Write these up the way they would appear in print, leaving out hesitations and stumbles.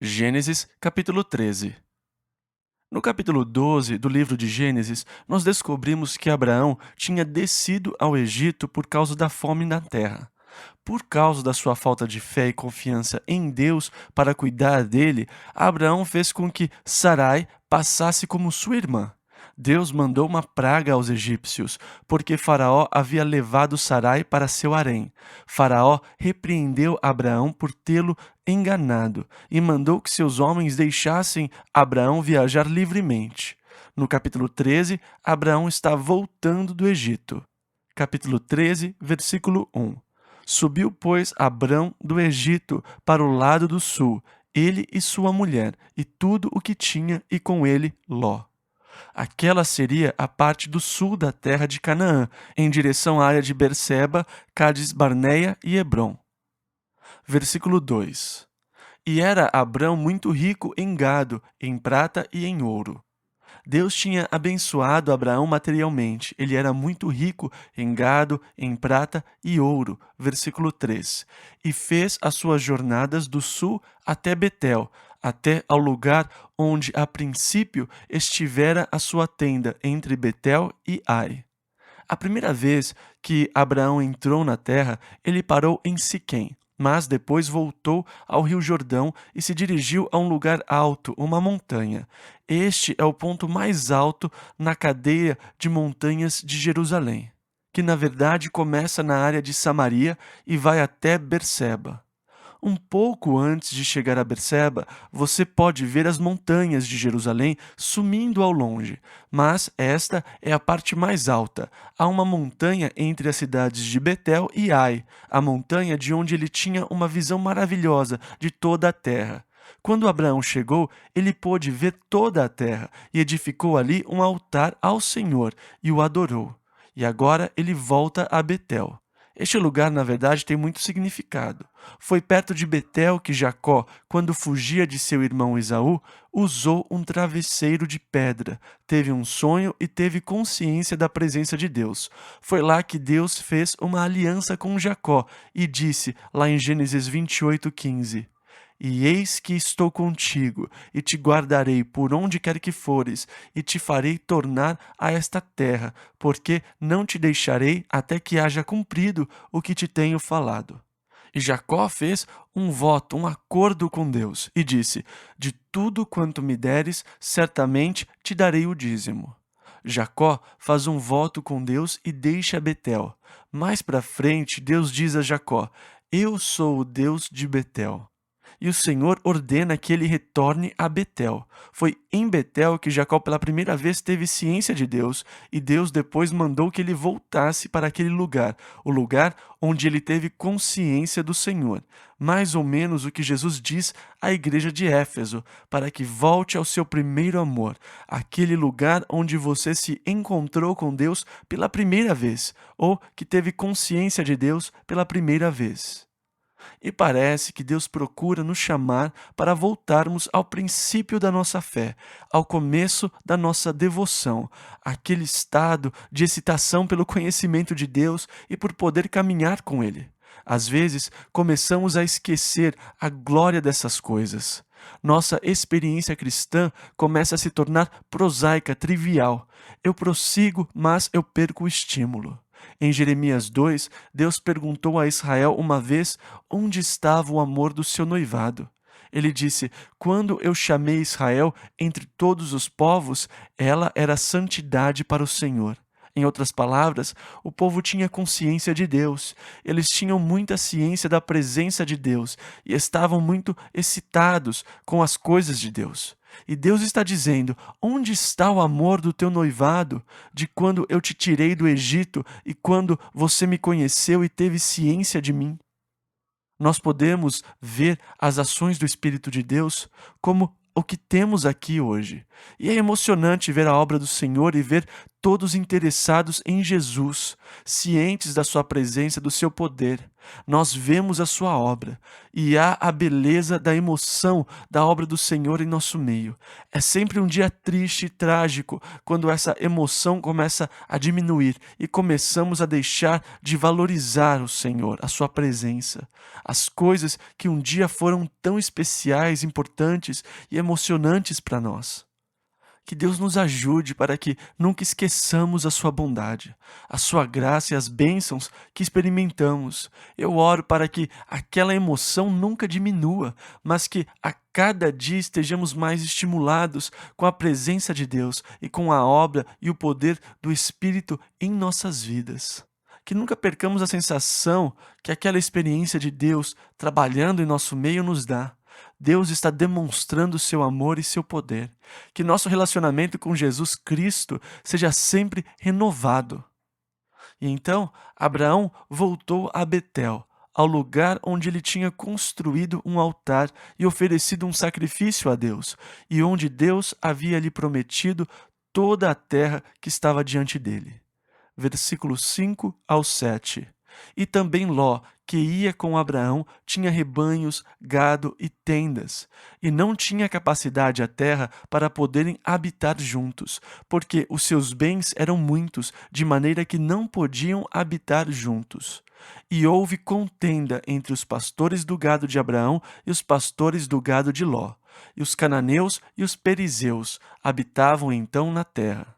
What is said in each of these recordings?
Gênesis, capítulo 13. No capítulo 12 do livro de Gênesis, nós descobrimos que Abraão tinha descido ao Egito por causa da fome na terra. Por causa da sua falta de fé e confiança em Deus para cuidar dele, Abraão fez com que Sarai passasse como sua irmã. Deus mandou uma praga aos egípcios, porque Faraó havia levado Sarai para seu harém. Faraó repreendeu Abraão por tê-lo enganado e mandou que seus homens deixassem Abraão viajar livremente. No capítulo 13, Abraão está voltando do Egito. Capítulo 13, versículo 1. Subiu, pois, Abrão do Egito para o lado do sul, ele e sua mulher, e tudo o que tinha, e com ele Ló. Aquela seria a parte do sul da terra de Canaã, em direção à área de Berseba, Cádiz Barneia e Hebrom. Versículo 2. E era Abrão muito rico em gado, em prata e em ouro. Deus tinha abençoado Abraão materialmente. Ele era muito rico em gado, em prata e ouro. Versículo 3. E fez as suas jornadas do sul até Betel, até ao lugar onde a princípio estivera a sua tenda, entre Betel e Ai. A primeira vez que Abraão entrou na terra, ele parou em Siquém, mas depois voltou ao rio Jordão e se dirigiu a um lugar alto, uma montanha. Este é o ponto mais alto na cadeia de montanhas de Jerusalém, que na verdade começa na área de Samaria e vai até Berseba. Um pouco antes de chegar a Berseba, você pode ver as montanhas de Jerusalém sumindo ao longe, mas esta é a parte mais alta. Há uma montanha entre as cidades de Betel e Ai, a montanha de onde ele tinha uma visão maravilhosa de toda a terra. Quando Abraão chegou, ele pôde ver toda a terra e edificou ali um altar ao Senhor e o adorou. E agora ele volta a Betel. Este lugar, na verdade, tem muito significado. Foi perto de Betel que Jacó, quando fugia de seu irmão Esaú, usou um travesseiro de pedra, teve um sonho e teve consciência da presença de Deus. Foi lá que Deus fez uma aliança com Jacó e disse, lá em Gênesis 28:15, e eis que estou contigo, e te guardarei por onde quer que fores, e te farei tornar a esta terra, porque não te deixarei até que haja cumprido o que te tenho falado. E Jacó fez um voto, um acordo com Deus, e disse, de tudo quanto me deres, certamente te darei o dízimo. Jacó faz um voto com Deus e deixa Betel. Mais para frente, Deus diz a Jacó, eu sou o Deus de Betel. E o Senhor ordena que ele retorne a Betel. Foi em Betel que Jacó pela primeira vez teve ciência de Deus, e Deus depois mandou que ele voltasse para aquele lugar, o lugar onde ele teve consciência do Senhor. Mais ou menos o que Jesus diz à igreja de Éfeso, para que volte ao seu primeiro amor, aquele lugar onde você se encontrou com Deus pela primeira vez, ou que teve consciência de Deus pela primeira vez. E parece que Deus procura nos chamar para voltarmos ao princípio da nossa fé, ao começo da nossa devoção, aquele estado de excitação pelo conhecimento de Deus e por poder caminhar com Ele. Às vezes, começamos a esquecer a glória dessas coisas. Nossa experiência cristã começa a se tornar prosaica, trivial. Eu prossigo, mas eu perco o estímulo. Em Jeremias 2, Deus perguntou a Israel uma vez onde estava o amor do seu noivado. Ele disse, quando eu chamei Israel entre todos os povos, ela era santidade para o Senhor. Em outras palavras, o povo tinha consciência de Deus, eles tinham muita ciência da presença de Deus e estavam muito excitados com as coisas de Deus. E Deus está dizendo, onde está o amor do teu noivado, de quando eu te tirei do Egito e quando você me conheceu e teve ciência de mim? Nós podemos ver as ações do Espírito de Deus como o que temos aqui hoje. E é emocionante ver a obra do Senhor e ver todos interessados em Jesus, cientes da sua presença, do seu poder. Nós vemos a sua obra e há a beleza da emoção da obra do Senhor em nosso meio. É sempre um dia triste e trágico quando essa emoção começa a diminuir e começamos a deixar de valorizar o Senhor, a sua presença. As coisas que um dia foram tão especiais, importantes e emocionantes para nós. Que Deus nos ajude para que nunca esqueçamos a sua bondade, a sua graça e as bênçãos que experimentamos. Eu oro para que aquela emoção nunca diminua, mas que a cada dia estejamos mais estimulados com a presença de Deus e com a obra e o poder do Espírito em nossas vidas. Que nunca percamos a sensação que aquela experiência de Deus trabalhando em nosso meio nos dá. Deus está demonstrando seu amor e seu poder. Que nosso relacionamento com Jesus Cristo seja sempre renovado. E então Abraão voltou a Betel, ao lugar onde ele tinha construído um altar e oferecido um sacrifício a Deus, e onde Deus havia lhe prometido toda a terra que estava diante dele. Versículos 5 ao 7. E também Ló, que ia com Abraão, tinha rebanhos, gado e tendas, e não tinha capacidade a terra para poderem habitar juntos, porque os seus bens eram muitos, de maneira que não podiam habitar juntos. E houve contenda entre os pastores do gado de Abraão e os pastores do gado de Ló. E os cananeus e os perizeus habitavam então na terra.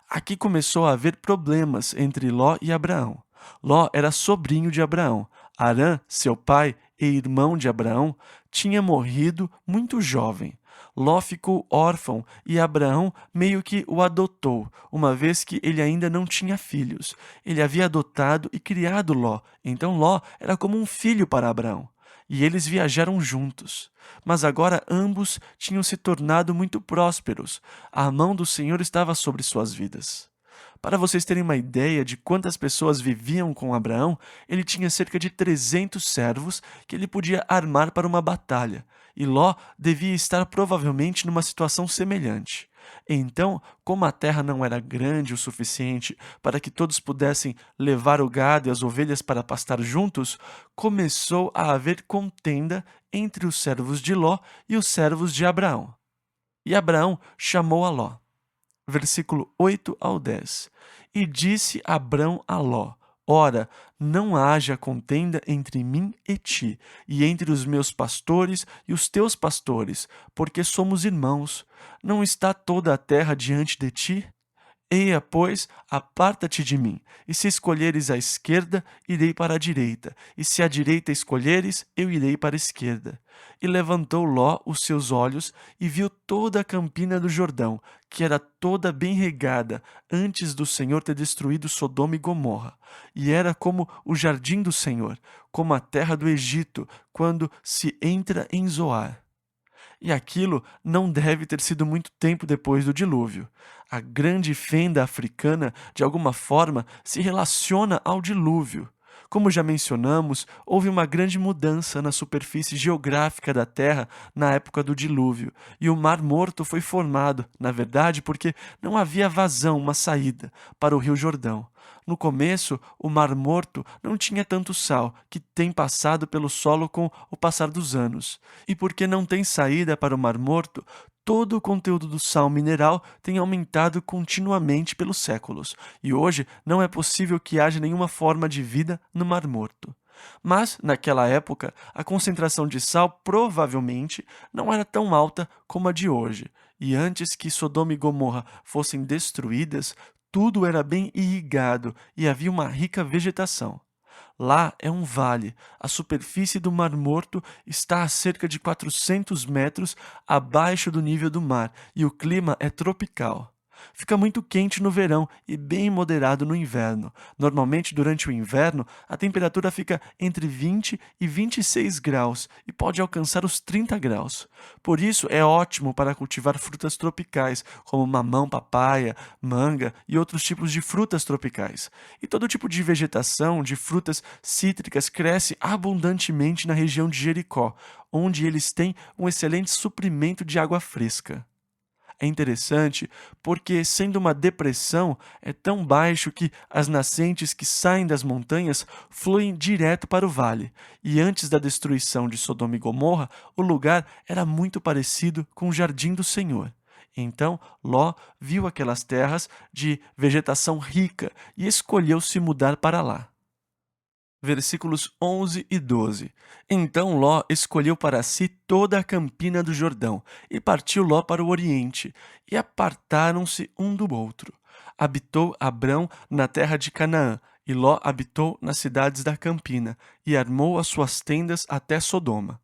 Aqui começou a haver problemas entre Ló e Abraão. Ló era sobrinho de Abraão. Harã, seu pai e irmão de Abraão, tinha morrido muito jovem. Ló ficou órfão e Abraão meio que o adotou, uma vez que ele ainda não tinha filhos. Ele havia adotado e criado Ló, então Ló era como um filho para Abraão. E eles viajaram juntos. Mas agora ambos tinham se tornado muito prósperos. A mão do Senhor estava sobre suas vidas. Para vocês terem uma ideia de quantas pessoas viviam com Abraão, ele tinha cerca de 300 servos que ele podia armar para uma batalha, e Ló devia estar provavelmente numa situação semelhante. Então, como a terra não era grande o suficiente para que todos pudessem levar o gado e as ovelhas para pastar juntos, começou a haver contenda entre os servos de Ló e os servos de Abraão. E Abraão chamou a Ló. Versículo 8 ao 10. E disse Abrão a Ló: Ora, não haja contenda entre mim e ti, e entre os meus pastores e os teus pastores, porque somos irmãos. Não está toda a terra diante de ti? Eia, pois, aparta-te de mim, e se escolheres a esquerda, irei para a direita, e se a direita escolheres, eu irei para a esquerda. E levantou Ló os seus olhos, e viu toda a campina do Jordão, que era toda bem regada, antes do Senhor ter destruído Sodoma e Gomorra. E era como o jardim do Senhor, como a terra do Egito, quando se entra em Zoar. E aquilo não deve ter sido muito tempo depois do dilúvio. A grande fenda africana, de alguma forma, se relaciona ao dilúvio. Como já mencionamos, houve uma grande mudança na superfície geográfica da Terra na época do dilúvio, e o Mar Morto foi formado, na verdade, porque não havia vazão, uma saída, para o Rio Jordão. No começo, o Mar Morto não tinha tanto sal, que tem passado pelo solo com o passar dos anos. E porque não tem saída para o Mar Morto, todo o conteúdo do sal mineral tem aumentado continuamente pelos séculos, e hoje não é possível que haja nenhuma forma de vida no Mar Morto. Mas, naquela época, a concentração de sal provavelmente não era tão alta como a de hoje, e antes que Sodoma e Gomorra fossem destruídas, tudo era bem irrigado e havia uma rica vegetação. Lá é um vale. A superfície do Mar Morto está a cerca de 400 metros abaixo do nível do mar e o clima é tropical. Fica muito quente no verão e bem moderado no inverno. Normalmente, durante o inverno, a temperatura fica entre 20 e 26 graus e pode alcançar os 30 graus. Por isso, é ótimo para cultivar frutas tropicais, como mamão, papaya, manga e outros tipos de frutas tropicais. E todo tipo de vegetação de frutas cítricas cresce abundantemente na região de Jericó, onde eles têm um excelente suprimento de água fresca. É interessante porque, sendo uma depressão, é tão baixo que as nascentes que saem das montanhas fluem direto para o vale. E antes da destruição de Sodoma e Gomorra, o lugar era muito parecido com o jardim do Senhor. Então Ló viu aquelas terras de vegetação rica e escolheu se mudar para lá. Versículos 11 e 12. Então Ló escolheu para si toda a campina do Jordão, e partiu Ló para o oriente, e apartaram-se um do outro. Habitou Abrão na terra de Canaã, e Ló habitou nas cidades da campina, e armou as suas tendas até Sodoma.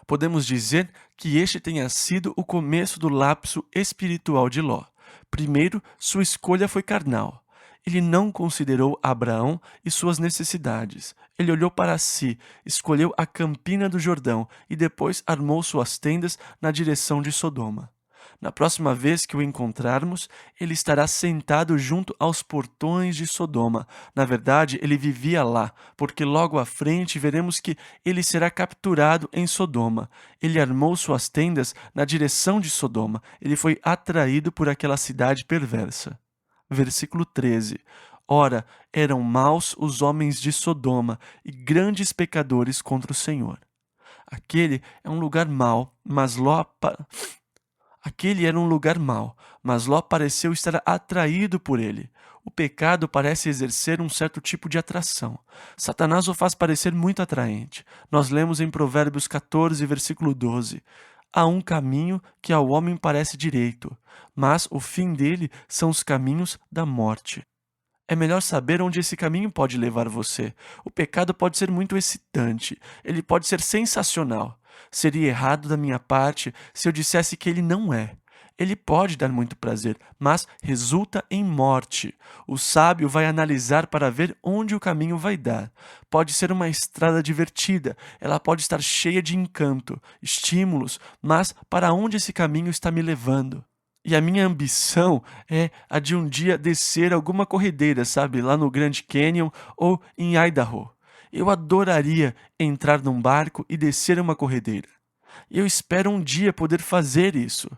Podemos dizer que este tenha sido o começo do lapso espiritual de Ló. Primeiro, sua escolha foi carnal. Ele não considerou Abraão e suas necessidades. Ele olhou para si, escolheu a campina do Jordão e depois armou suas tendas na direção de Sodoma. Na próxima vez que o encontrarmos, ele estará sentado junto aos portões de Sodoma. Na verdade, ele vivia lá, porque logo à frente veremos que ele será capturado em Sodoma. Ele armou suas tendas na direção de Sodoma. Ele foi atraído por aquela cidade perversa. Versículo 13. Ora, eram maus os homens de Sodoma e grandes pecadores contra o Senhor. Aquele é um lugar mau, mas Aquele era um lugar mau, mas Ló pareceu estar atraído por ele. O pecado parece exercer um certo tipo de atração. Satanás o faz parecer muito atraente. Nós lemos em Provérbios 14, versículo 12. Há um caminho que ao homem parece direito, mas o fim dele são os caminhos da morte. É melhor saber onde esse caminho pode levar você. O pecado pode ser muito excitante, ele pode ser sensacional. Seria errado da minha parte se eu dissesse que ele não é. Ele pode dar muito prazer, mas resulta em morte. O sábio vai analisar para ver onde o caminho vai dar. Pode ser uma estrada divertida, ela pode estar cheia de encanto, estímulos, mas para onde esse caminho está me levando? E a minha ambição é a de um dia descer alguma corredeira, sabe? Lá no Grand Canyon ou em Idaho. Eu adoraria entrar num barco e descer uma corredeira. Eu espero um dia poder fazer isso.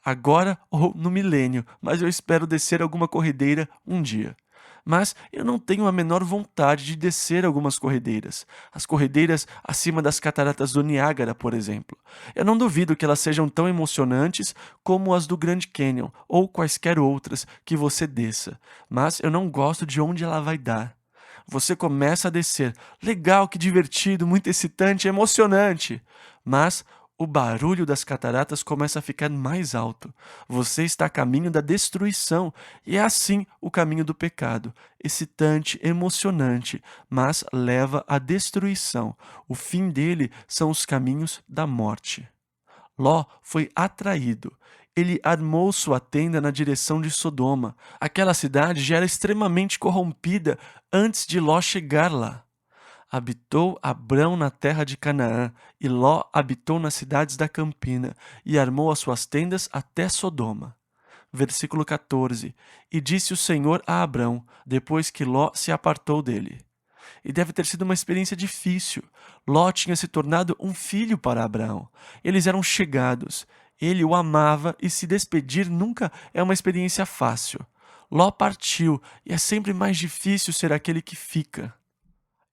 Agora ou no milênio, mas eu espero descer alguma corredeira um dia. Mas eu não tenho a menor vontade de descer algumas corredeiras. As corredeiras acima das cataratas do Niágara, por exemplo. Eu não duvido que elas sejam tão emocionantes como as do Grand Canyon ou quaisquer outras que você desça. Mas eu não gosto de onde ela vai dar. Você começa a descer. Legal, que divertido, muito excitante, emocionante. Mas o barulho das cataratas começa a ficar mais alto. Você está a caminho da destruição, e é assim o caminho do pecado. Excitante, emocionante, mas leva à destruição. O fim dele são os caminhos da morte. Ló foi atraído. Ele armou sua tenda na direção de Sodoma. Aquela cidade já era extremamente corrompida antes de Ló chegar lá. Habitou Abrão na terra de Canaã, e Ló habitou nas cidades da campina, e armou as suas tendas até Sodoma. Versículo 14. E disse o Senhor a Abrão, depois que Ló se apartou dele. E deve ter sido uma experiência difícil. Ló tinha se tornado um filho para Abraão. Eles eram chegados. Ele o amava e se despedir nunca é uma experiência fácil. Ló partiu e é sempre mais difícil ser aquele que fica.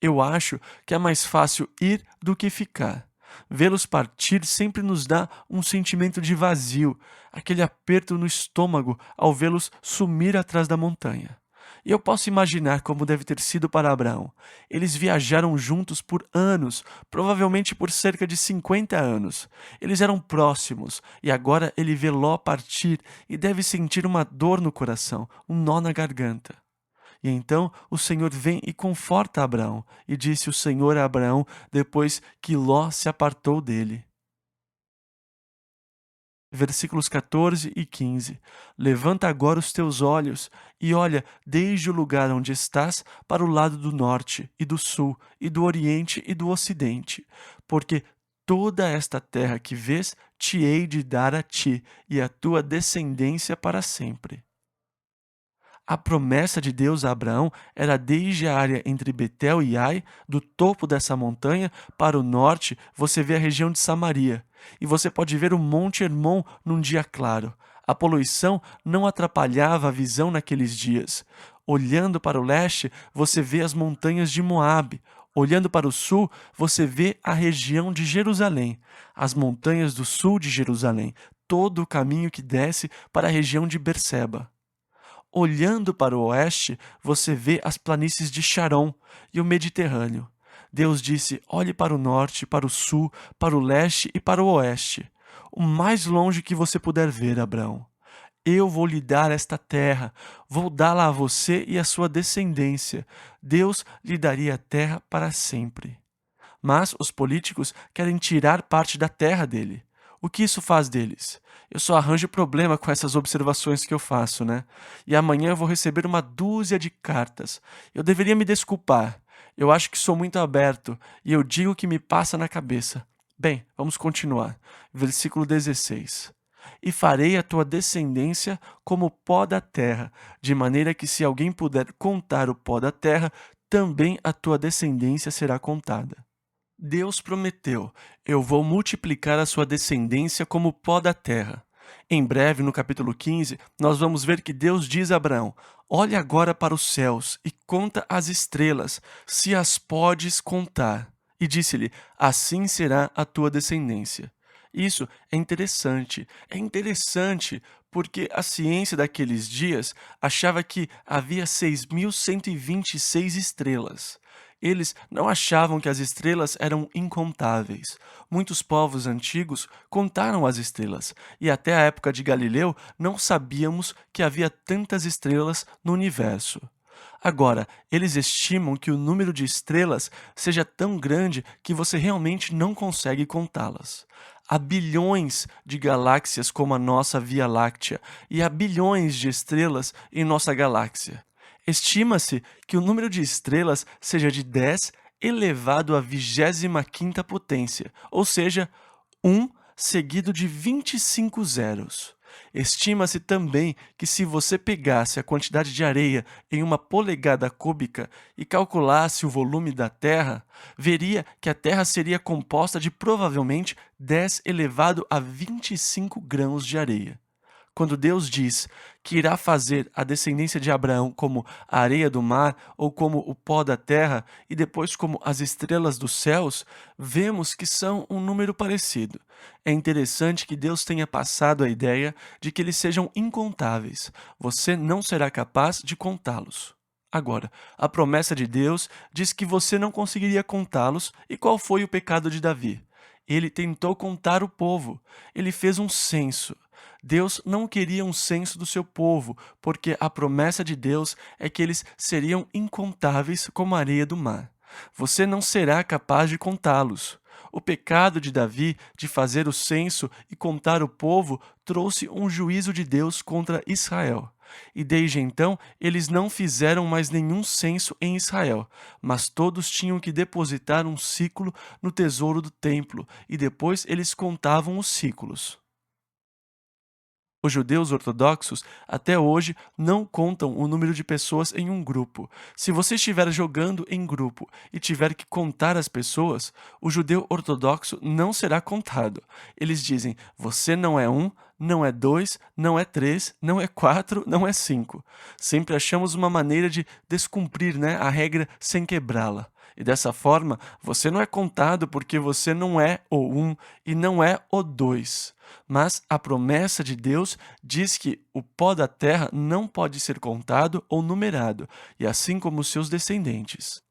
Eu acho que é mais fácil ir do que ficar. Vê-los partir sempre nos dá um sentimento de vazio, aquele aperto no estômago ao vê-los sumir atrás da montanha. E eu posso imaginar como deve ter sido para Abraão. Eles viajaram juntos por anos, provavelmente por cerca de 50 anos. Eles eram próximos, e agora ele vê Ló partir e deve sentir uma dor no coração, um nó na garganta. E então o Senhor vem e conforta Abraão, e disse o Senhor a Abraão depois que Ló se apartou dele. Versículos 14 e 15. Levanta agora os teus olhos e olha desde o lugar onde estás para o lado do norte e do sul e do oriente e do ocidente, porque toda esta terra que vês te hei de dar a ti e à tua descendência para sempre. A promessa de Deus a Abraão era desde a área entre Betel e Ai, do topo dessa montanha, para o norte, você vê a região de Samaria. E você pode ver o Monte Hermon num dia claro. A poluição não atrapalhava a visão naqueles dias. Olhando para o leste, você vê as montanhas de Moabe. Olhando para o sul, você vê a região de Jerusalém, as montanhas do sul de Jerusalém, todo o caminho que desce para a região de Berseba. Olhando para o oeste, você vê as planícies de Sharon e o Mediterrâneo. Deus disse: olhe para o norte, para o sul, para o leste e para o oeste. O mais longe que você puder ver, Abraão. Eu vou lhe dar esta terra, vou dá-la a você e à sua descendência. Deus lhe daria a terra para sempre. Mas os políticos querem tirar parte da terra dele. O que isso faz deles? Eu só arranjo problema com essas observações que eu faço, né? E amanhã eu vou receber uma dúzia de cartas. Eu deveria me desculpar. Eu acho que sou muito aberto e eu digo o que me passa na cabeça. Bem, vamos continuar. Versículo 16. E farei a tua descendência como o pó da terra, de maneira que se alguém puder contar o pó da terra, também a tua descendência será contada. Deus prometeu: eu vou multiplicar a sua descendência como o pó da terra. Em breve, no capítulo 15, nós vamos ver que Deus diz a Abraão: olhe agora para os céus e conta as estrelas, se as podes contar. E disse-lhe: assim será a tua descendência. Isso é interessante porque a ciência daqueles dias achava que havia 6.126 estrelas. Eles não achavam que as estrelas eram incontáveis. Muitos povos antigos contaram as estrelas, e até a época de Galileu não sabíamos que havia tantas estrelas no universo. Agora, eles estimam que o número de estrelas seja tão grande que você realmente não consegue contá-las. Há bilhões de galáxias como a nossa Via Láctea e há bilhões de estrelas em nossa galáxia. Estima-se que o número de estrelas seja de 10 elevado à 25ª potência, ou seja, 1 seguido de 25 zeros. Estima-se também que se você pegasse a quantidade de areia em uma polegada cúbica e calculasse o volume da Terra, veria que a Terra seria composta de provavelmente 10 elevado a 25 grãos de areia. Quando Deus diz que irá fazer a descendência de Abraão como a areia do mar ou como o pó da terra e depois como as estrelas dos céus, vemos que são um número parecido. É interessante que Deus tenha passado a ideia de que eles sejam incontáveis. Você não será capaz de contá-los. Agora, a promessa de Deus diz que você não conseguiria contá-los, e qual foi o pecado de Davi? Ele tentou contar o povo. Ele fez um censo. Deus não queria um censo do seu povo, porque a promessa de Deus é que eles seriam incontáveis como a areia do mar. Você não será capaz de contá-los. O pecado de Davi de fazer o censo e contar o povo trouxe um juízo de Deus contra Israel. E desde então eles não fizeram mais nenhum censo em Israel, mas todos tinham que depositar um ciclo no tesouro do templo, e depois eles contavam os ciclos. Os judeus ortodoxos até hoje não contam o número de pessoas em um grupo. Se você estiver jogando em grupo e tiver que contar as pessoas, o judeu ortodoxo não será contado. Eles dizem: você não é um, não é dois, não é três, não é quatro, não é cinco. Sempre achamos uma maneira de descumprir, a regra sem quebrá-la. E dessa forma, você não é contado porque você não é o um e não é o dois. Mas a promessa de Deus diz que o pó da terra não pode ser contado ou numerado, e assim como os seus descendentes.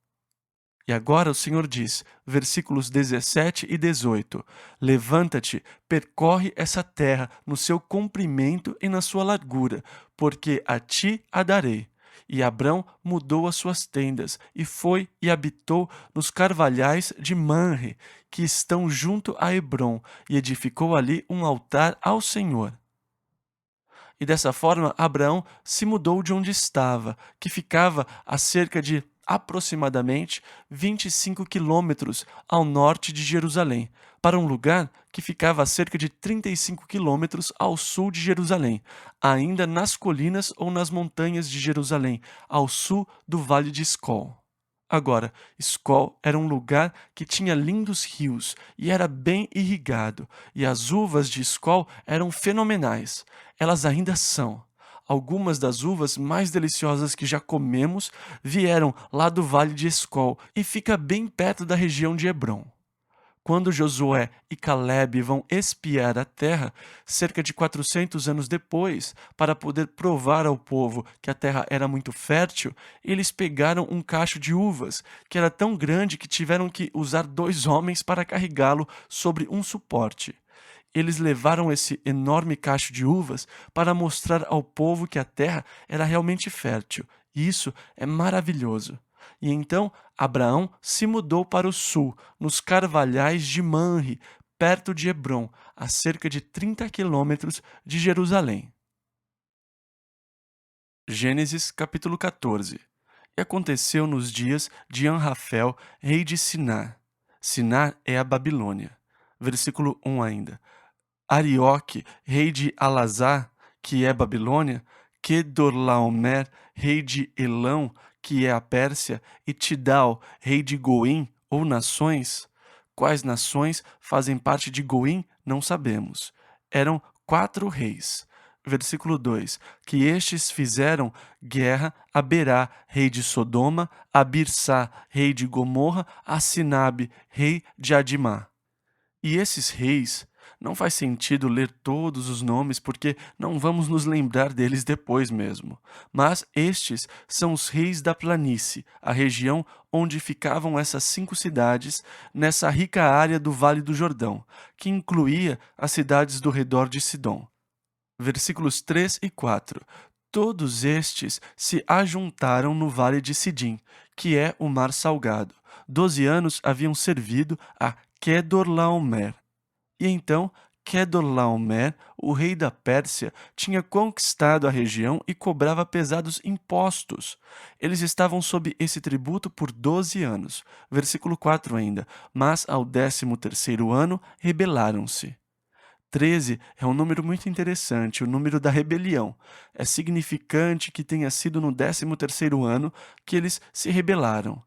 E agora o Senhor diz, versículos 17 e 18: levanta-te, percorre essa terra no seu comprimento e na sua largura, porque a ti a darei. E Abrão mudou as suas tendas, e foi e habitou nos carvalhais de Manre, que estão junto a Hebrom, e edificou ali um altar ao Senhor. E dessa forma Abraão se mudou de onde estava, que ficava a cerca de aproximadamente 25 quilômetros ao norte de Jerusalém, para um lugar que ficava a cerca de 35 quilômetros ao sul de Jerusalém, ainda nas colinas ou nas montanhas de Jerusalém, ao sul do Vale de Escol. Agora, Escol era um lugar que tinha lindos rios e era bem irrigado, e as uvas de Escol eram fenomenais. Elas ainda são. Algumas das uvas mais deliciosas que já comemos vieram lá do Vale de Escol e fica bem perto da região de Hebrom. Quando Josué e Calebe vão espiar a terra, cerca de 400 anos depois, para poder provar ao povo que a terra era muito fértil, eles pegaram um cacho de uvas, que era tão grande que tiveram que usar 2 homens para carregá-lo sobre um suporte. Eles levaram esse enorme cacho de uvas para mostrar ao povo que a terra era realmente fértil. E isso é maravilhoso. E então Abraão se mudou para o sul, nos carvalhais de Manre, perto de Hebrom, a cerca de 30 quilômetros de Jerusalém. Gênesis capítulo 14. E aconteceu nos dias de Anrafel, rei de Sinar. Sinar é a Babilônia. Versículo 1 ainda. Arioque, rei de Alazar, que é Babilônia, Kedorlaomer, rei de Elão, que é a Pérsia, e Tidal, rei de Goim, ou nações. Quais nações fazem parte de Goim, não sabemos. Eram 4 reis. Versículo 2: que estes fizeram guerra a Berá, rei de Sodoma, a Birsá, rei de Gomorra, a Sinabe, rei de Adimá. E esses reis, não faz sentido ler todos os nomes porque não vamos nos lembrar deles depois mesmo. Mas estes são os reis da planície, a região onde ficavam essas 5 cidades, nessa rica área do Vale do Jordão, que incluía as cidades do redor de Sidom. Versículos 3 e 4. Todos estes se ajuntaram no vale de Sidim, que é o mar salgado. 12 anos haviam servido a Kedorlaomer. E então Kedorlaomer, o rei da Pérsia, tinha conquistado a região e cobrava pesados impostos. Eles estavam sob esse tributo por 12 anos. Versículo 4 ainda. Mas ao 13º ano rebelaram-se. 13 é um número muito interessante, o número da rebelião. É significante que tenha sido no 13º ano que eles se rebelaram.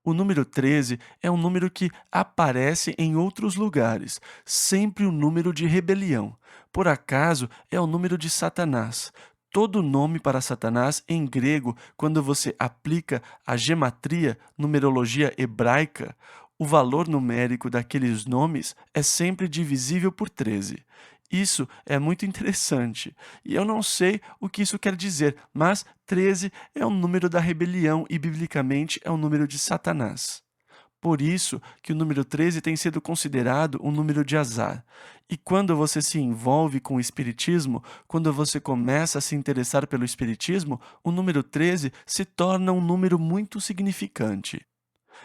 O número 13 é um número que aparece em outros lugares, sempre o número de rebelião. Por acaso, é o número de Satanás. Todo nome para Satanás em grego, quando você aplica a gematria, numerologia hebraica, o valor numérico daqueles nomes é sempre divisível por 13. Isso é muito interessante. E eu não sei o que isso quer dizer, mas 13 é o número da rebelião e, biblicamente, é o número de Satanás. Por isso que o número 13 tem sido considerado um número de azar. E quando você se envolve com o espiritismo, quando você começa a se interessar pelo espiritismo, o número 13 se torna um número muito significante.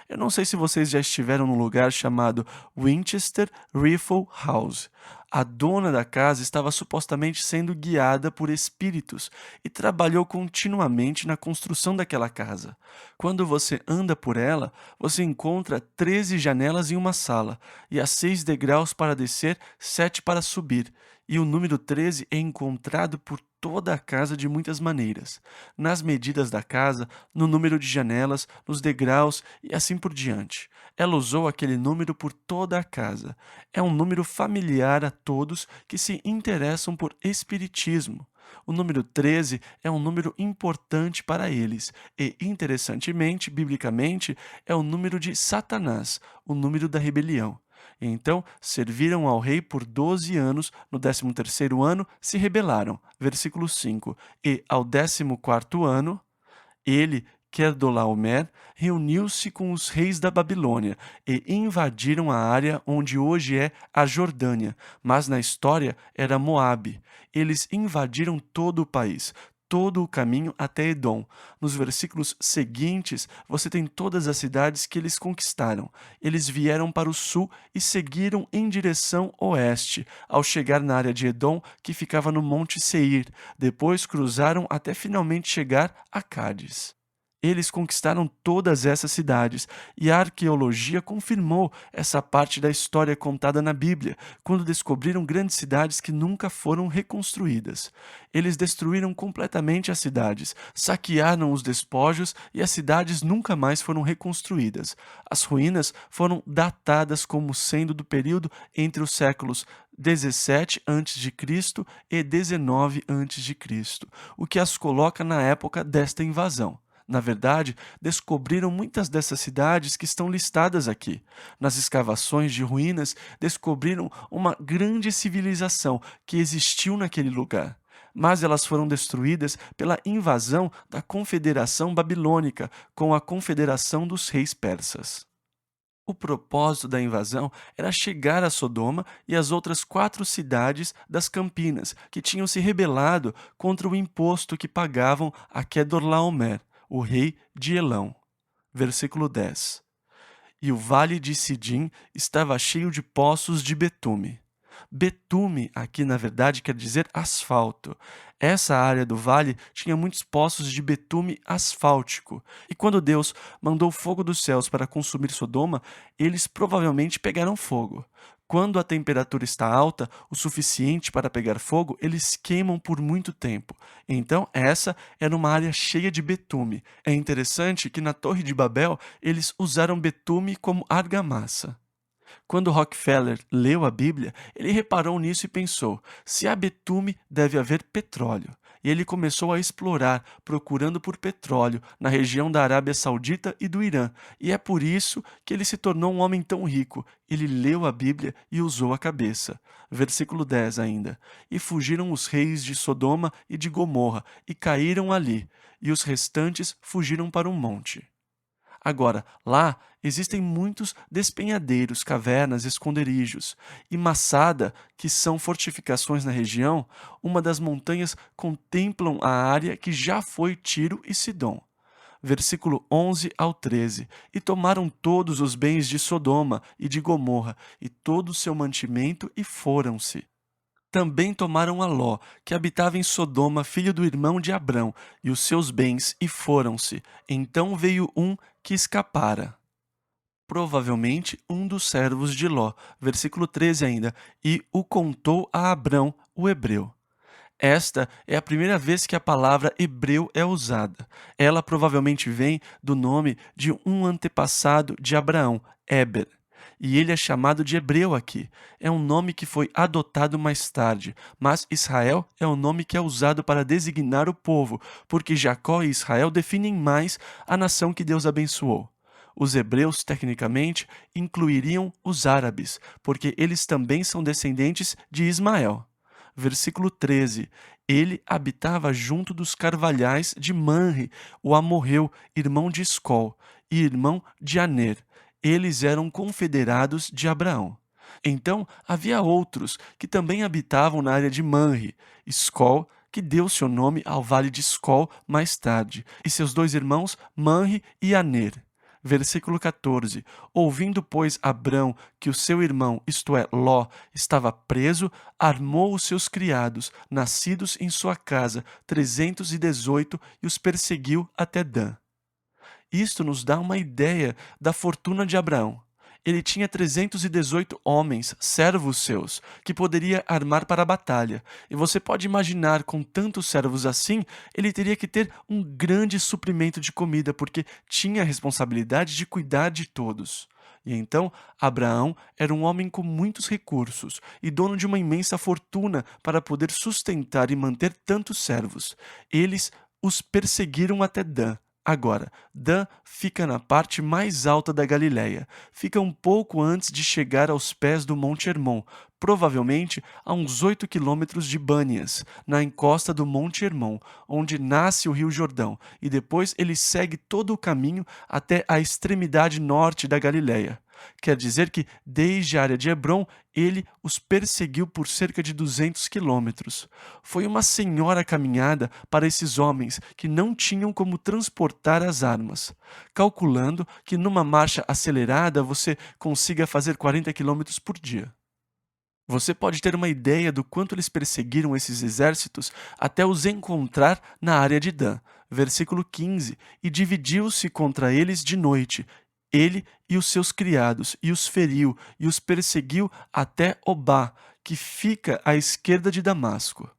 Eu não sei se vocês já estiveram num lugar chamado Winchester Rifle House. A dona da casa estava supostamente sendo guiada por espíritos e trabalhou continuamente na construção daquela casa. Quando você anda por ela, você encontra 13 janelas em uma sala, e há 6 degraus para descer, 7 para subir. E o número 13 é encontrado por toda a casa de muitas maneiras. Nas medidas da casa, no número de janelas, nos degraus e assim por diante. Ela usou aquele número por toda a casa. É um número familiar a todos que se interessam por espiritismo. O número 13 é um número importante para eles e, interessantemente, biblicamente, é o número de Satanás, o número da rebelião. Então, serviram ao rei por 12 anos, no 13º ano se rebelaram. Versículo 5. E ao 14º ano, ele, Kedorlaomer, reuniu-se com os reis da Babilônia e invadiram a área onde hoje é a Jordânia, mas na história era Moabe. Eles invadiram todo o país, todo o caminho até Edom. Nos versículos seguintes, você tem todas as cidades que eles conquistaram. Eles vieram para o sul e seguiram em direção oeste, ao chegar na área de Edom, que ficava no Monte Seir. Depois cruzaram até finalmente chegar a Cádiz. Eles conquistaram todas essas cidades, e a arqueologia confirmou essa parte da história contada na Bíblia, quando descobriram grandes cidades que nunca foram reconstruídas. Eles destruíram completamente as cidades, saquearam os despojos e as cidades nunca mais foram reconstruídas. As ruínas foram datadas como sendo do período entre os séculos 17 a.C. e 19 a.C., o que as coloca na época desta invasão. Na verdade, descobriram muitas dessas cidades que estão listadas aqui. Nas escavações de ruínas, descobriram uma grande civilização que existiu naquele lugar. Mas elas foram destruídas pela invasão da Confederação Babilônica com a Confederação dos Reis Persas. O propósito da invasão era chegar a Sodoma e as outras 4 cidades das Campinas, que tinham se rebelado contra o imposto que pagavam a Quedorlaomer, o rei de Elão. Versículo 10. E o vale de Sidim estava cheio de poços de betume. Betume aqui, na verdade, quer dizer asfalto. Essa área do vale tinha muitos poços de betume asfáltico. E quando Deus mandou fogo dos céus para consumir Sodoma, eles provavelmente pegaram fogo. Quando a temperatura está alta, o suficiente para pegar fogo, eles queimam por muito tempo. Então, essa era uma área cheia de betume. É interessante que na Torre de Babel, eles usaram betume como argamassa. Quando Rockefeller leu a Bíblia, ele reparou nisso e pensou: se há betume, deve haver petróleo. E ele começou a explorar, procurando por petróleo na região da Arábia Saudita e do Irã. E é por isso que ele se tornou um homem tão rico. Ele leu a Bíblia e usou a cabeça. Versículo 10 ainda. E fugiram os reis de Sodoma e de Gomorra, e caíram ali, e os restantes fugiram para um monte. Agora, lá existem muitos despenhadeiros, cavernas, esconderijos. E Massada, que são fortificações na região, uma das montanhas contemplam a área que já foi Tiro e Sidom. Versículo 11 ao 13. E tomaram todos os bens de Sodoma e de Gomorra, e todo o seu mantimento, e foram-se. Também tomaram a Ló, que habitava em Sodoma, filho do irmão de Abrão, e os seus bens, e foram-se. Então veio um que escapara, provavelmente um dos servos de Ló. Versículo 13 ainda. E o contou a Abrão, o hebreu. Esta é a primeira vez que a palavra hebreu é usada. Ela provavelmente vem do nome de um antepassado de Abraão, Éber. E ele é chamado de hebreu aqui. É um nome que foi adotado mais tarde, mas Israel é o nome que é usado para designar o povo, porque Jacó e Israel definem mais a nação que Deus abençoou. Os hebreus, tecnicamente, incluiriam os árabes, porque eles também são descendentes de Ismael. Versículo 13. Ele habitava junto dos carvalhais de Manre, o amorreu, irmão de Escol, e irmão de Aner. Eles eram confederados de Abraão. Então havia outros que também habitavam na área de Manre, Escol, que deu seu nome ao vale de Escol mais tarde, e seus 2 irmãos, Manre e Aner. Versículo 14. Ouvindo, pois, Abrão que o seu irmão, isto é, Ló, estava preso, armou os seus criados, nascidos em sua casa, 318, e os perseguiu até Dan. Isto nos dá uma ideia da fortuna de Abraão. Ele tinha 318 homens, servos seus, que poderia armar para a batalha. E você pode imaginar, com tantos servos assim, ele teria que ter um grande suprimento de comida, porque tinha a responsabilidade de cuidar de todos. E então, Abraão era um homem com muitos recursos e dono de uma imensa fortuna para poder sustentar e manter tantos servos. Eles os perseguiram até Dan. Agora, Dan fica na parte mais alta da Galiléia. Fica um pouco antes de chegar aos pés do Monte Hermon, provavelmente a uns 8 quilômetros de Bânias, na encosta do Monte Hermon, onde nasce o Rio Jordão, e depois ele segue todo o caminho até a extremidade norte da Galiléia. Quer dizer que, desde a área de Hebrom, ele os perseguiu por cerca de 200 quilômetros. Foi uma senhora caminhada para esses homens que não tinham como transportar as armas. Calculando que numa marcha acelerada você consiga fazer 40 quilômetros por dia. Você pode ter uma ideia do quanto eles perseguiram esses exércitos até os encontrar na área de Dan. Versículo 15: E dividiu-se contra eles de noite, ele e os seus criados, e os feriu, e os perseguiu até Obá, que fica à esquerda de Damasco.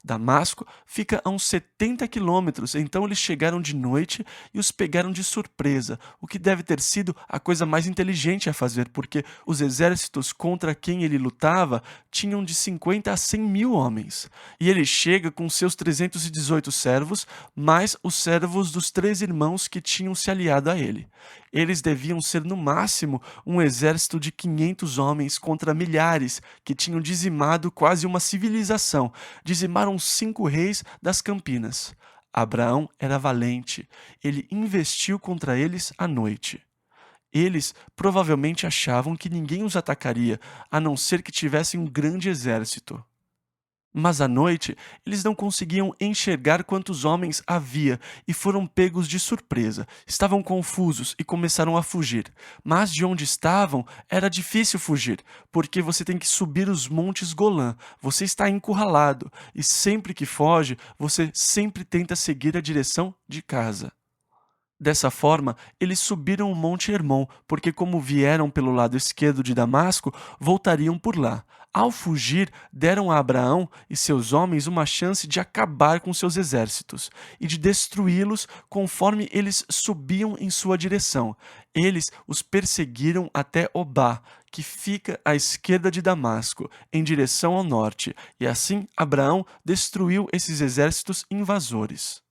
Damasco fica a uns 70 quilômetros, então eles chegaram de noite e os pegaram de surpresa, o que deve ter sido a coisa mais inteligente a fazer, porque os exércitos contra quem ele lutava tinham de 50 a 100 mil homens. E ele chega com seus 318 servos, mais os servos dos 3 irmãos que tinham se aliado a ele. Eles deviam ser, no máximo, um exército de 500 homens contra milhares que tinham dizimado quase uma civilização. Dizimaram 5 reis das Campinas. Abraão era valente. Ele investiu contra eles à noite. Eles provavelmente achavam que ninguém os atacaria, a não ser que tivessem um grande exército. Mas à noite eles não conseguiam enxergar quantos homens havia e foram pegos de surpresa. Estavam confusos e começaram a fugir. Mas de onde estavam era difícil fugir, porque você tem que subir os montes Golã. Você está encurralado e sempre que foge, você sempre tenta seguir a direção de casa. Dessa forma, eles subiram o Monte Hermon, porque como vieram pelo lado esquerdo de Damasco, voltariam por lá. Ao fugir, deram a Abraão e seus homens uma chance de acabar com seus exércitos e de destruí-los conforme eles subiam em sua direção. Eles os perseguiram até Obá, que fica à esquerda de Damasco, em direção ao norte, e assim Abraão destruiu esses exércitos invasores.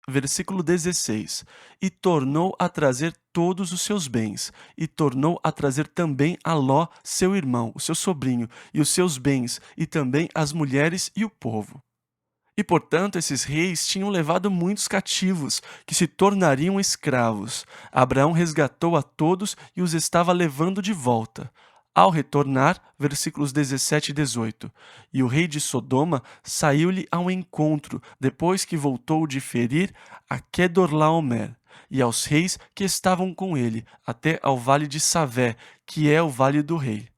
Versículo 16: E tornou a trazer todos os seus bens, e tornou a trazer também a Ló, seu irmão, o seu sobrinho, e os seus bens, e também as mulheres e o povo. E, portanto, esses reis tinham levado muitos cativos, que se tornariam escravos. Abraão resgatou a todos e os estava levando de volta. Ao retornar, versículos 17 e 18, e o rei de Sodoma saiu-lhe ao encontro, depois que voltou de ferir a Quedorlaomer, e aos reis que estavam com ele, até ao vale de Savé, que é o vale do rei.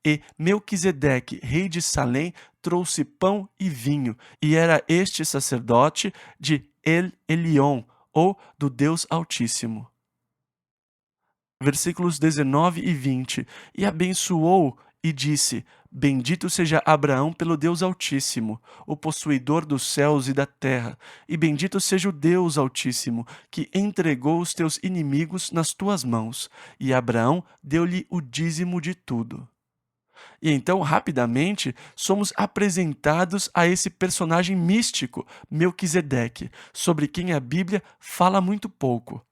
E Melquisedeque, rei de Salém, trouxe pão e vinho, e era este sacerdote de El-Elion, ou do Deus Altíssimo. Versículos 19 e 20. E abençoou e disse: Bendito seja Abraão pelo Deus Altíssimo, o possuidor dos céus e da terra, e bendito seja o Deus Altíssimo, que entregou os teus inimigos nas tuas mãos. E Abraão deu-lhe o dízimo de tudo. E então, rapidamente, somos apresentados a esse personagem místico, Melquisedeque, sobre quem a Bíblia fala muito pouco.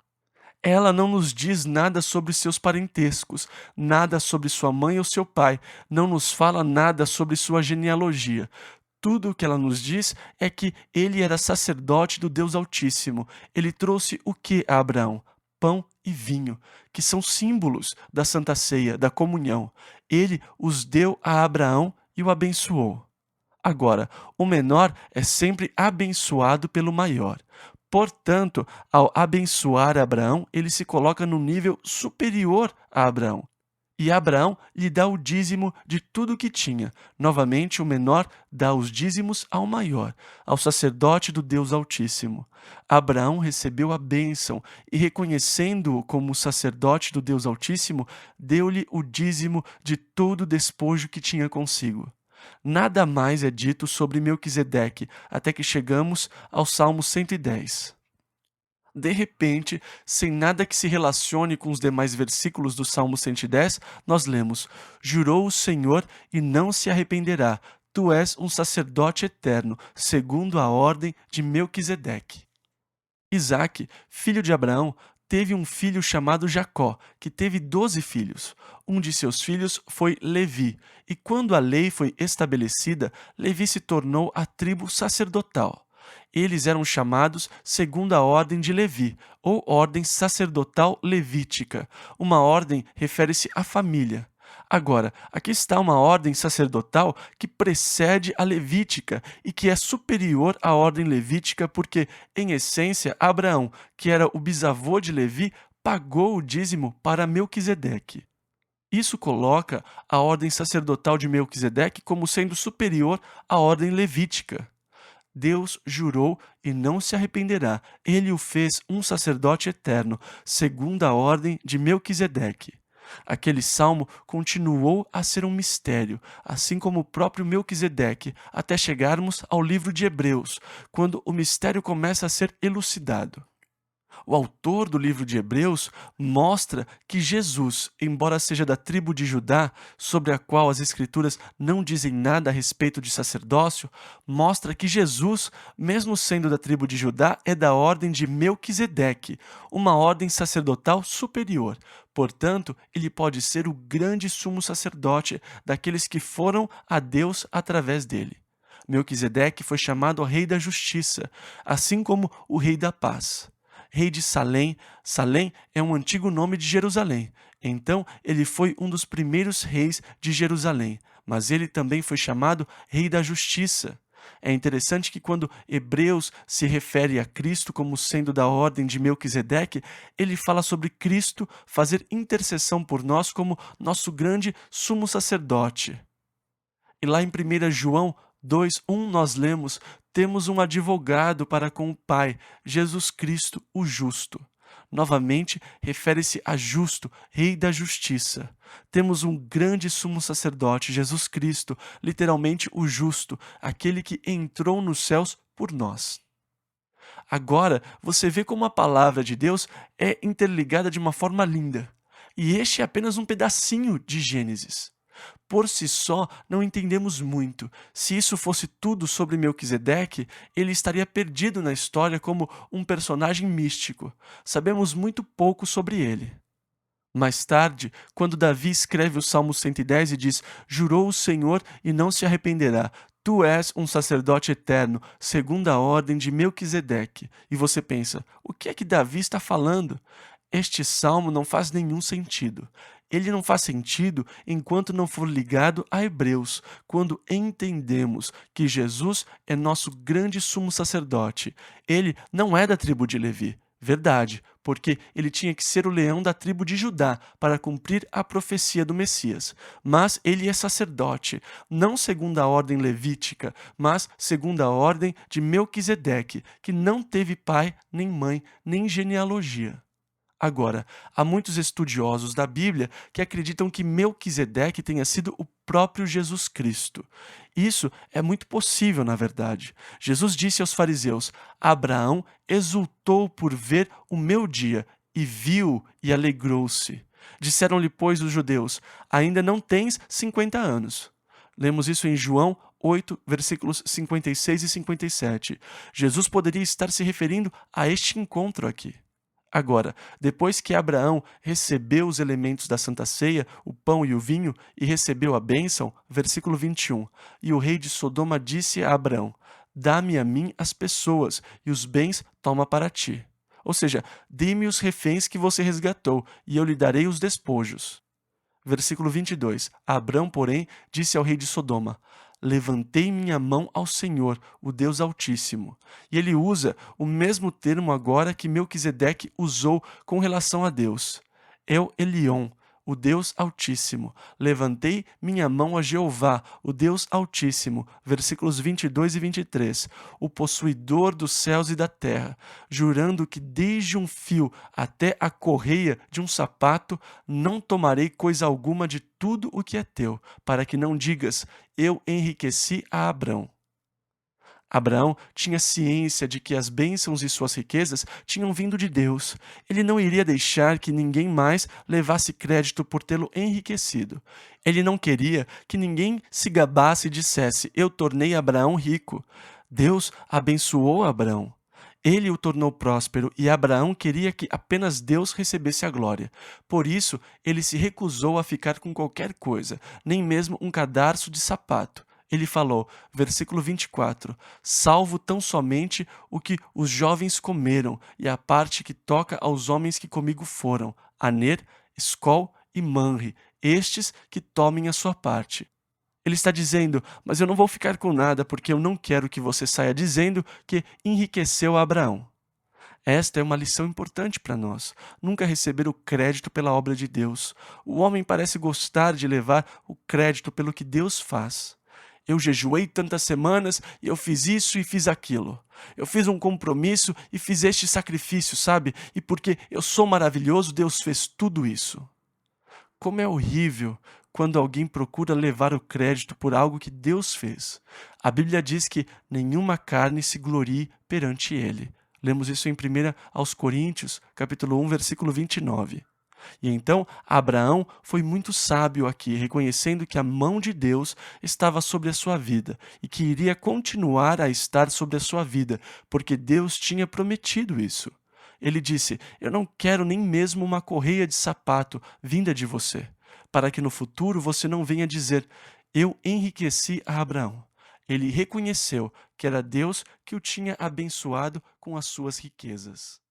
Ela não nos diz nada sobre seus parentescos, nada sobre sua mãe ou seu pai, não nos fala nada sobre sua genealogia. Tudo o que ela nos diz é que ele era sacerdote do Deus Altíssimo. Ele trouxe o que a Abraão? Pão e vinho, que são símbolos da Santa Ceia, da comunhão. Ele os deu a Abraão e o abençoou. Agora, o menor é sempre abençoado pelo maior. Portanto, ao abençoar Abraão, ele se coloca no nível superior a Abraão. E Abraão lhe dá o dízimo de tudo o que tinha. Novamente, o menor dá os dízimos ao maior, ao sacerdote do Deus Altíssimo. Abraão recebeu a bênção e, reconhecendo-o como sacerdote do Deus Altíssimo, deu-lhe o dízimo de todo o despojo que tinha consigo. Nada mais é dito sobre Melquisedeque, até que chegamos ao Salmo 110. De repente, sem nada que se relacione com os demais versículos do Salmo 110, nós lemos: Jurou o Senhor e não se arrependerá. Tu és um sacerdote eterno, segundo a ordem de Melquisedeque. Isaque, filho de Abraão, teve um filho chamado Jacó, que teve 12 filhos. Um de seus filhos foi Levi, e quando a lei foi estabelecida, Levi se tornou a tribo sacerdotal. Eles eram chamados segundo a ordem de Levi, ou ordem sacerdotal levítica. Uma ordem refere-se à família. Agora, aqui está uma ordem sacerdotal que precede a levítica e que é superior à ordem levítica porque, em essência, Abraão, que era o bisavô de Levi, pagou o dízimo para Melquisedeque. Isso coloca a ordem sacerdotal de Melquisedeque como sendo superior à ordem levítica. Deus jurou e não se arrependerá. Ele o fez um sacerdote eterno, segundo a ordem de Melquisedeque. Aquele salmo continuou a ser um mistério, assim como o próprio Melquisedeque, até chegarmos ao livro de Hebreus, quando o mistério começa a ser elucidado. O autor do livro de Hebreus mostra que Jesus, embora seja da tribo de Judá, sobre a qual as Escrituras não dizem nada a respeito de sacerdócio, mostra que Jesus, mesmo sendo da tribo de Judá, é da ordem de Melquisedeque, uma ordem sacerdotal superior. Portanto, ele pode ser o grande sumo sacerdote daqueles que foram a Deus através dele. Melquisedeque foi chamado Rei da Justiça, assim como o Rei da Paz. Rei de Salém. Salém é um antigo nome de Jerusalém. Então, ele foi um dos primeiros reis de Jerusalém, mas ele também foi chamado Rei da Justiça. É interessante que quando Hebreus se refere a Cristo como sendo da ordem de Melquisedeque, ele fala sobre Cristo fazer intercessão por nós como nosso grande sumo sacerdote. E lá em 1 João 2:1 nós lemos: temos um advogado para com o Pai, Jesus Cristo, o justo. Novamente, refere-se a justo, Rei da Justiça. Temos um grande sumo sacerdote, Jesus Cristo, literalmente o justo, aquele que entrou nos céus por nós. Agora, você vê como a palavra de Deus é interligada de uma forma linda. E este é apenas um pedacinho de Gênesis. Por si só, não entendemos muito. Se isso fosse tudo sobre Melquisedeque, ele estaria perdido na história como um personagem místico. Sabemos muito pouco sobre ele. Mais tarde, quando Davi escreve o Salmo 110 e diz: jurou o Senhor e não se arrependerá. Tu és um sacerdote eterno, segundo a ordem de Melquisedeque. E você pensa, o que é que Davi está falando? Este salmo não faz nenhum sentido. Ele não faz sentido enquanto não for ligado a Hebreus, quando entendemos que Jesus é nosso grande sumo sacerdote. Ele não é da tribo de Levi. Verdade, porque ele tinha que ser o leão da tribo de Judá para cumprir a profecia do Messias. Mas ele é sacerdote, não segundo a ordem levítica, mas segundo a ordem de Melquisedeque, que não teve pai, nem mãe, nem genealogia. Agora, há muitos estudiosos da Bíblia que acreditam que Melquisedeque tenha sido o próprio Jesus Cristo. Isso é muito possível, na verdade. Jesus disse aos fariseus: Abraão exultou por ver o meu dia, e viu e alegrou-se. Disseram-lhe, pois, os judeus: ainda não tens 50 anos. Lemos isso em João 8, versículos 56 e 57. Jesus poderia estar se referindo a este encontro aqui. Agora, depois que Abraão recebeu os elementos da Santa Ceia, o pão e o vinho, e recebeu a bênção, versículo 21, e o rei de Sodoma disse a Abraão: dá-me a mim as pessoas, e os bens toma para ti. Ou seja, dê-me os reféns que você resgatou, e eu lhe darei os despojos. Versículo 22. Abrão, porém, disse ao rei de Sodoma: levantei minha mão ao Senhor, o Deus Altíssimo. E ele usa o mesmo termo agora que Melquisedeque usou com relação a Deus. El Elyon, o Deus Altíssimo. Levantei minha mão a Jeová, o Deus Altíssimo. Versículos 22 e 23. O possuidor dos céus e da terra, jurando que desde um fio até a correia de um sapato, não tomarei coisa alguma de tudo o que é teu, para que não digas: eu enriqueci a Abrão. Abraão tinha ciência de que as bênçãos e suas riquezas tinham vindo de Deus. Ele não iria deixar que ninguém mais levasse crédito por tê-lo enriquecido. Ele não queria que ninguém se gabasse e dissesse: eu tornei Abraão rico. Deus abençoou Abraão. Ele o tornou próspero e Abraão queria que apenas Deus recebesse a glória. Por isso, ele se recusou a ficar com qualquer coisa, nem mesmo um cadarço de sapato. Ele falou, versículo 24, salvo tão somente o que os jovens comeram e a parte que toca aos homens que comigo foram, Aner, Escol e Manre, estes que tomem a sua parte. Ele está dizendo, mas eu não vou ficar com nada porque eu não quero que você saia dizendo que enriqueceu Abraão. Esta é uma lição importante para nós. Nunca receber o crédito pela obra de Deus. O homem parece gostar de levar o crédito pelo que Deus faz. Eu jejuei tantas semanas e eu fiz isso e fiz aquilo. Eu fiz um compromisso e fiz este sacrifício, sabe? E porque eu sou maravilhoso, Deus fez tudo isso. Como é horrível quando alguém procura levar o crédito por algo que Deus fez. A Bíblia diz que nenhuma carne se glorie perante ele. Lemos isso em 1 aos Coríntios, capítulo 1, versículo 29. E então Abraão foi muito sábio aqui, reconhecendo que a mão de Deus estava sobre a sua vida e que iria continuar a estar sobre a sua vida, porque Deus tinha prometido isso. Ele disse: Eu não quero nem mesmo uma correia de sapato vinda de você, para que no futuro você não venha dizer: Eu enriqueci a Abraão. Ele reconheceu que era Deus que o tinha abençoado com as suas riquezas.